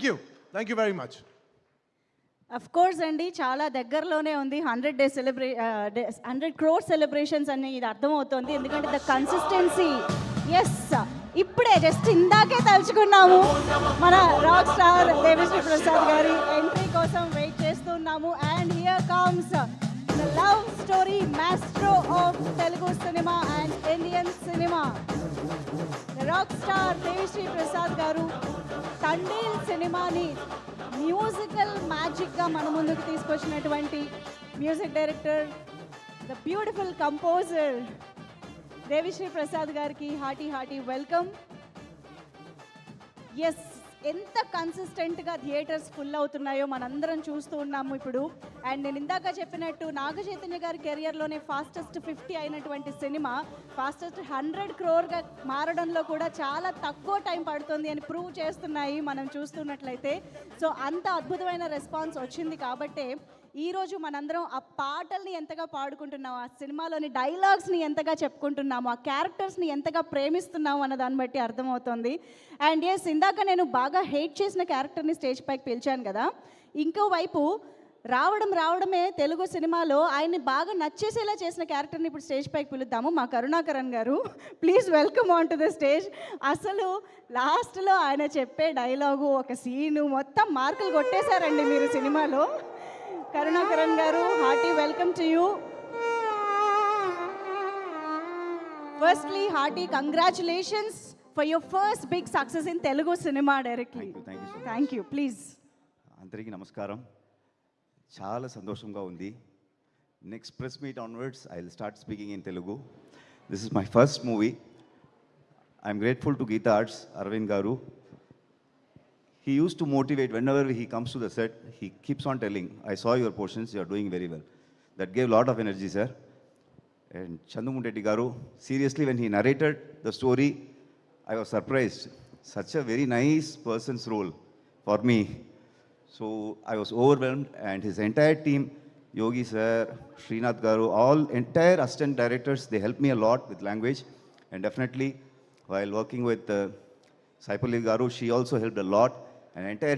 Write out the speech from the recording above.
Thank you very much. Of course అండి, చాలా దగ్గరలోనే ఉంది 100 crore సెలబ్రేషన్స్ అని ఇది అర్థమవుతోంది. ఎందుకంటే ద కన్సిస్టెన్సీ, ఎస్, ఇప్పుడే జస్ట్ ఇందాకే తలుచుకున్నాము మన రాక్ స్టార్ దేవిశ్రీ ప్రసాద్ గారి ఎంట్రీ కోసం వెయిట్ చేస్తున్నాము. And here comes the love story maestro of Telugu cinema and Indian cinema, rock star Devi Sri Prasad garu Thandel సినిమాని మ్యూజికల్ మ్యాజిక్గా మన ముందుకు తీసుకొచ్చినటువంటి music director, the beautiful composer Devi Sri Prasad గారికి హార్టీ వెల్కమ్. ఎస్, ఎంత కన్సిస్టెంట్గా థియేటర్స్ ఫుల్ అవుతున్నాయో మనందరం చూస్తూ ఉన్నాము ఇప్పుడు. అండ్ నేను ఇందాక చెప్పినట్టు నాగ చైతన్య గారి కెరియర్లోనే ఫాస్టెస్ట్ 50 అయినటువంటి సినిమా ఫాస్టెస్ట్ 100 crore మారడంలో కూడా చాలా తక్కువ టైం పడుతుంది అని ప్రూవ్ చేస్తున్నాయి మనం చూస్తున్నట్లయితే. సో అంత అద్భుతమైన రెస్పాన్స్ వచ్చింది కాబట్టే ఈరోజు మనందరం ఆ పాటల్ని ఎంతగా పాడుకుంటున్నాము, ఆ సినిమాలోని డైలాగ్స్ని ఎంతగా చెప్పుకుంటున్నాము, ఆ క్యారెక్టర్స్ని ఎంతగా ప్రేమిస్తున్నాము అన్న దాన్ని బట్టి అర్థమవుతుంది. అండ్ ఎస్, ఇందాక నేను బాగా హేట్ చేసిన క్యారెక్టర్ని స్టేజ్ పైకి పిలిచాను కదా, ఇంకోవైపు రావడమే తెలుగు సినిమాలో ఆయన్ని బాగా నచ్చేసేలా చేసిన క్యారెక్టర్ని ఇప్పుడు స్టేజ్ పైకి పిలుద్దాము. మా కరుణాకరన్ గారు, please welcome on to the stage. అసలు లాస్ట్లో ఆయన చెప్పే డైలాగు, ఒక సీను, మొత్తం మార్కులు కొట్టేశారండి మీరు సినిమాలో. Karunakaran garu, hearty welcome to you. Firstly hearty congratulations for your first big success in Telugu cinema directly. Thank you. Please. అందరికీ నమస్కారం. చాలా సంతోషంగా ఉంది. Next press meet onwards I will start speaking in Telugu. This is my first movie. I'm grateful to Geetha arts Aravind garu. He used to motivate whenever he comes to the set. He keeps on telling, I saw your portions, you are doing very well. That gave a lot of energy, sir. And Chandu Mundreddy garu, seriously, when he narrated the story, I was surprised. Such a very nice person's role for me. So I was overwhelmed, and his entire team, Yogi sir, Srinath garu, all entire assistant directors, they helped me a lot with language. And definitely, while working with Saipalli garu, she also helped a lot. An entire